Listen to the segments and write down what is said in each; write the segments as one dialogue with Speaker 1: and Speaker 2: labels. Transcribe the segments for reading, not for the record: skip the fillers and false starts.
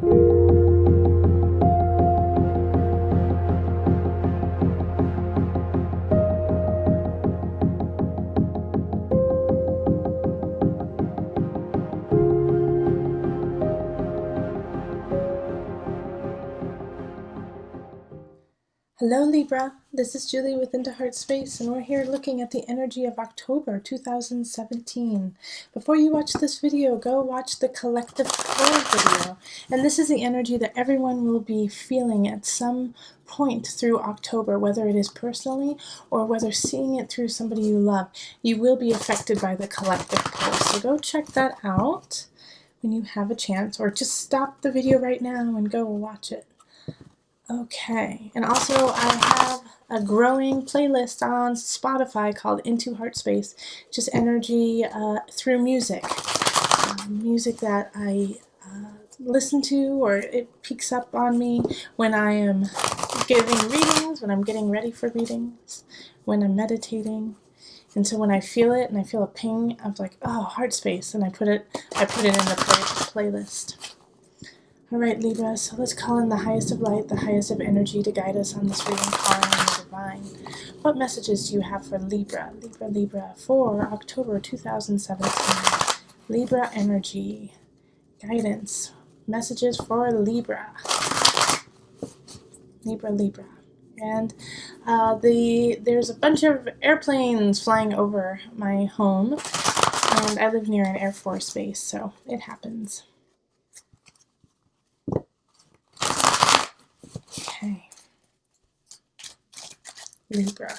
Speaker 1: Hello Libra, this is Julie with Into Heartspace, and we're here looking at the energy of October 2017. Before you watch this video, go watch the collective flow video. And this is the energy that everyone will be feeling at some point through October, whether it is personally or whether seeing it through somebody you love. You will be affected by the collective flow, so go check that out when you have a chance, or just stop the video right now and go watch it. Okay, and also I have a growing playlist on Spotify called Into Heartspace, just energy through music. Music that I listen to, or it peeks up on me when I am giving readings, when I'm getting ready for readings, when I'm meditating. And so when I feel it and I feel a ping of like, oh, Heartspace, and I put it in the playlist. All right, Libra, so let's call in the highest of light, the highest of energy to guide us on this reading, calling in the divine. What messages do you have for Libra, for October 2017? Libra energy, guidance, messages for Libra. Libra. And there's a bunch of airplanes flying over my home, and I live near an Air Force base, so it happens. Okay, Libra.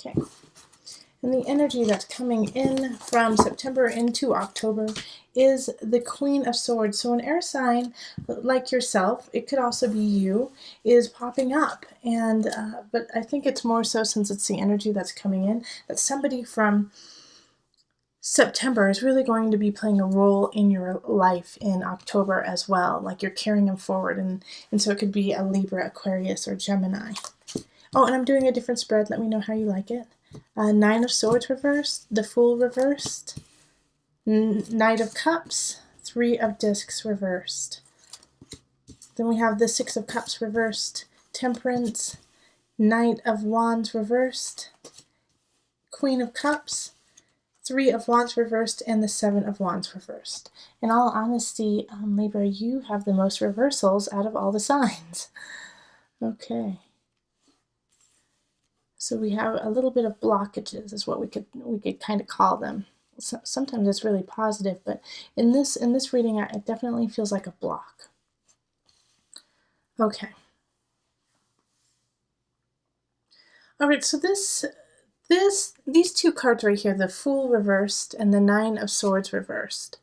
Speaker 1: Okay. And the energy that's coming in from September into October is the Queen of Swords. So an air sign like yourself, it could also be you, is popping up. And but I think it's more so, since it's the energy that's coming in, that somebody from September is really going to be playing a role in your life in October as well. Like you're carrying them forward. And so it could be a Libra, Aquarius, or Gemini. Oh, and I'm doing a different spread. Let me know how you like it. Nine of Swords reversed, the Fool reversed, Knight of Cups, Three of Discs reversed. Then we have the Six of Cups reversed, Temperance, Knight of Wands reversed, Queen of Cups, Three of Wands reversed, and the Seven of Wands reversed. In all honesty, Libra, you have the most reversals out of all the signs. Okay. So we have a little bit of blockages, is what we could kind of call them. So sometimes it's really positive, but in this reading, it definitely feels like a block. Okay. All right. So these two cards right here, the Fool reversed and the Nine of Swords reversed.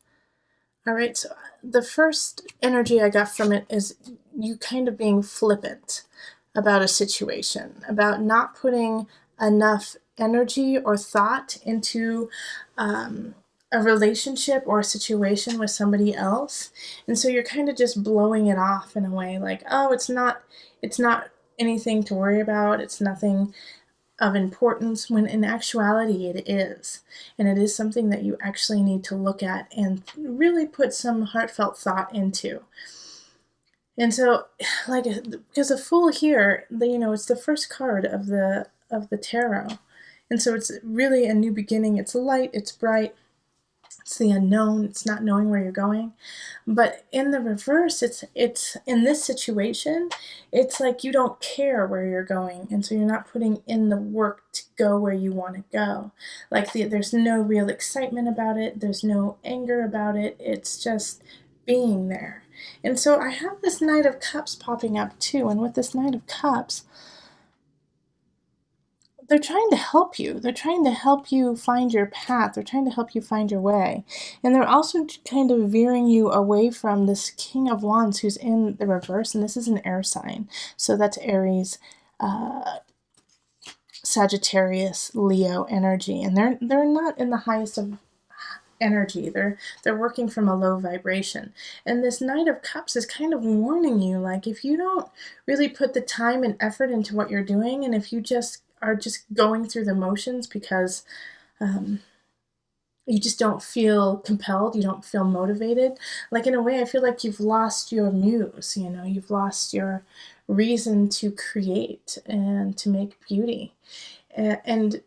Speaker 1: All right. So the first energy I got from it is you kind of being flippant about a situation, about not putting enough energy or thought into a relationship or a situation with somebody else. And so you're kind of just blowing it off in a way, like, oh, it's not anything to worry about. It's nothing of importance, when in actuality it is. And it is something that you actually need to look at and really put some heartfelt thought into. And so, like, because the Fool here, it's the first card of the tarot, and so it's really a new beginning. It's light, it's bright, it's the unknown, it's not knowing where you're going. But in the reverse, it's in this situation, it's like you don't care where you're going, and so you're not putting in the work to go where you want to go. Like there's no real excitement about it, there's no anger about it. It's just being there. And so I have this Knight of Cups popping up too, and with this Knight of Cups, they're trying to help you. They're trying to help you find your path. They're trying to help you find your way. And they're also kind of veering you away from this King of Wands who's in the reverse, and this is an air sign. So that's Aries, Sagittarius, Leo energy, and they're not in the highest of energy. They're working from a low vibration. And this Knight of Cups is kind of warning you, like, if you don't really put the time and effort into what you're doing, and if you just are just going through the motions because you just don't feel compelled, you don't feel motivated, like, in a way, I feel like you've lost your muse, you know, you've lost your reason to create and to make beauty. And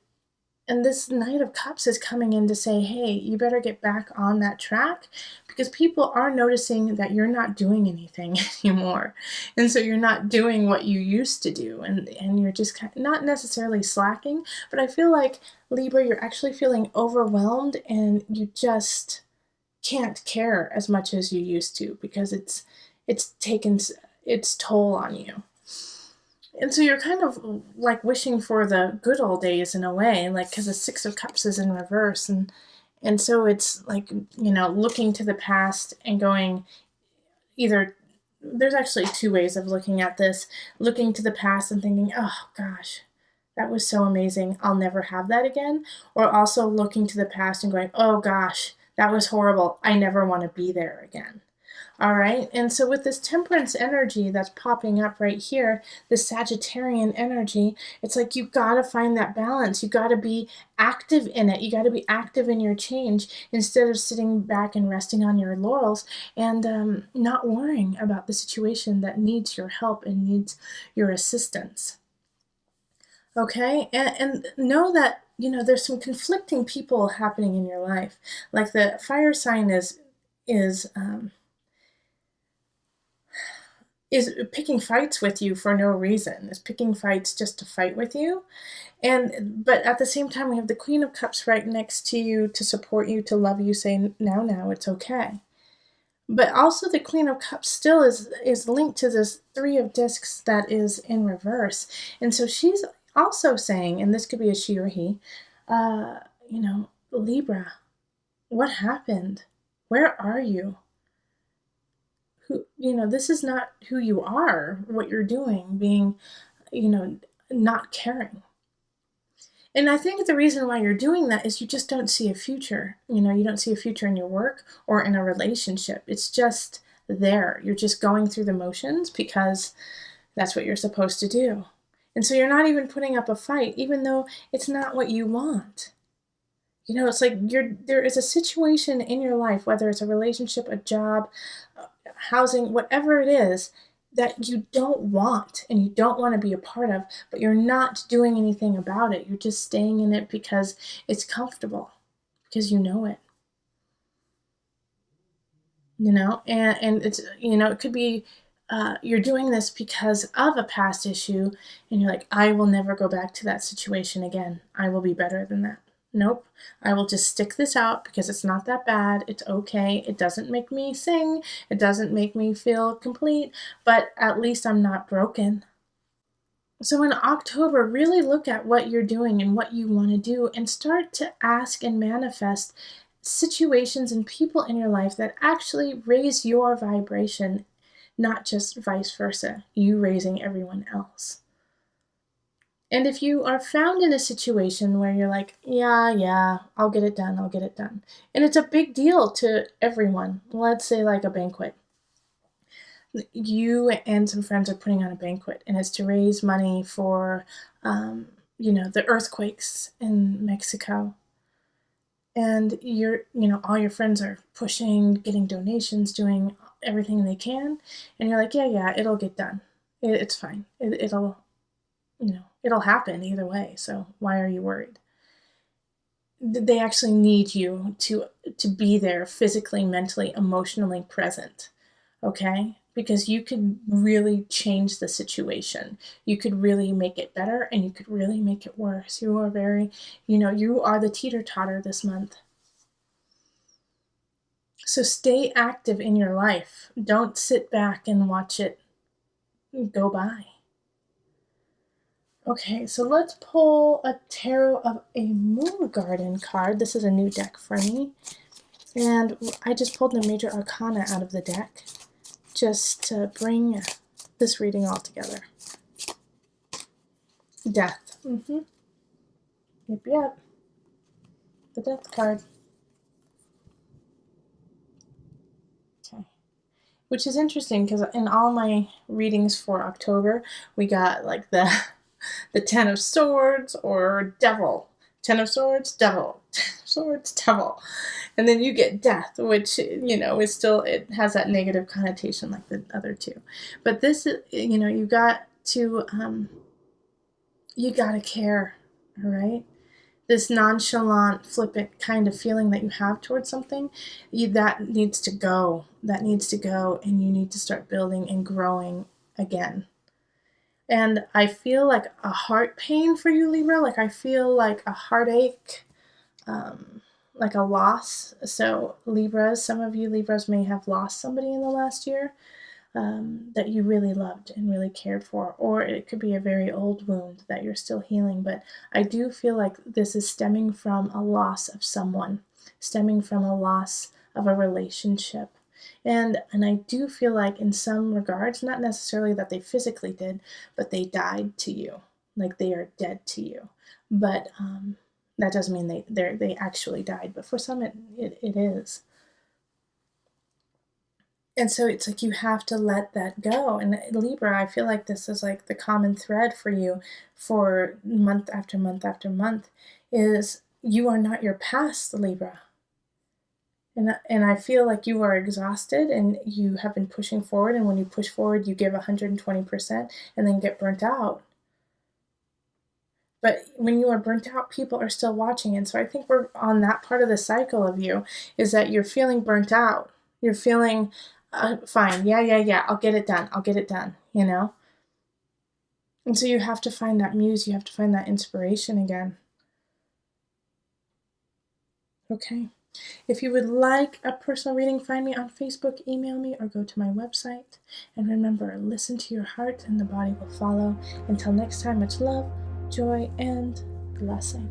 Speaker 1: this Knight of Cups is coming in to say, hey, you better get back on that track, because people are noticing that you're not doing anything anymore. And so you're not doing what you used to do, and you're just not necessarily slacking, but I feel like, Libra, you're actually feeling overwhelmed, and you just can't care as much as you used to, because it's taken its toll on you. And so you're kind of like wishing for the good old days in a way, like, because the Six of Cups is in reverse, and so it's like, you know, looking to the past and going, either, there's actually two ways of looking at this: looking to the past and thinking, oh gosh, that was so amazing, I'll never have that again, or also looking to the past and going, oh gosh, that was horrible, I never want to be there again. All right, and so with this Temperance energy that's popping up right here, this Sagittarian energy, it's like you got to find that balance. You got to be active in it. You got to be active in your change, instead of sitting back and resting on your laurels and not worrying about the situation that needs your help and needs your assistance. Okay, and know that, you know, there's some conflicting people happening in your life. Like, the fire sign is picking fights with you for no reason, is picking fights just to fight with you. But at the same time, we have the Queen of Cups right next to you to support you, to love you, say, now, it's okay. But also the Queen of Cups still is linked to this Three of Discs that is in reverse. And so she's also saying, and this could be a she or he, you know, Libra, what happened? Where are you? You know, this is not who you are, what you're doing, being, you know, not caring. And I think the reason why you're doing that is you just don't see a future. You know, you don't see a future in your work or in a relationship. It's just there. You're just going through the motions because that's what you're supposed to do. And so you're not even putting up a fight, even though it's not what you want. You know, it's like there is a situation in your life, whether it's a relationship, a job, housing, whatever it is, that you don't want and you don't want to be a part of, but you're not doing anything about it. You're just staying in it because it's comfortable, because you know it. You know, and it's, you know, it could be you're doing this because of a past issue, and you're like, I will never go back to that situation again. I will be better than that. Nope, I will just stick this out because it's not that bad. It's okay. It doesn't make me sing. It doesn't make me feel complete, but at least I'm not broken. So in October, really look at what you're doing and what you want to do, and start to ask and manifest situations and people in your life that actually raise your vibration, not just vice versa, you raising everyone else. And if you are found in a situation where you're like, yeah, I'll get it done, and it's a big deal to everyone, let's say like a banquet. You and some friends are putting on a banquet, and it's to raise money for, you know, the earthquakes in Mexico. And all your friends are pushing, getting donations, doing everything they can, and you're like, yeah, it'll get done. It's fine. It'll happen either way, so why are you worried? They actually need you to be there physically, mentally, emotionally present, okay? Because you could really change the situation. You could really make it better, and you could really make it worse. You are you are the teeter-totter this month. So stay active in your life. Don't sit back and watch it go by. Okay, so let's pull a Tarot of a Moon Garden card. This is a new deck for me. And I just pulled the Major Arcana out of the deck just to bring this reading all together. Death. Yep, yep. The Death card. Okay. Which is interesting because in all my readings for October, we got like the Ten of Swords or Devil. Ten of Swords, Devil. Ten of Swords, Devil. And then you get Death, which, is still, it has that negative connotation like the other two. But this is, you got to care, all right? This nonchalant, flippant kind of feeling that you have towards something, that needs to go. That needs to go, and you need to start building and growing again. And I feel like a heart pain for you, Libra. Like I feel like a heartache, like a loss. So Libras, some of you Libras may have lost somebody in the last year that you really loved and really cared for. Or it could be a very old wound that you're still healing. But I do feel like this is stemming from a loss of someone, stemming from a loss of a relationship. And I do feel like in some regards, not necessarily that they physically did, but they died to you, like they are dead to you. But that doesn't mean they actually died, but for some it is. And so it's like you have to let that go. And Libra, I feel like this is like the common thread for you for month after month after month is you are not your past, Libra. And I feel like you are exhausted and you have been pushing forward. And when you push forward, you give 120% and then get burnt out. But when you are burnt out, people are still watching. And so I think we're on that part of the cycle of you is that you're feeling burnt out. You're feeling fine. Yeah. I'll get it done, And so you have to find that muse. You have to find that inspiration again. Okay. If you would like a personal reading, find me on Facebook, email me, or go to my website. And remember, listen to your heart and the body will follow. Until next time, much love, joy, and blessing.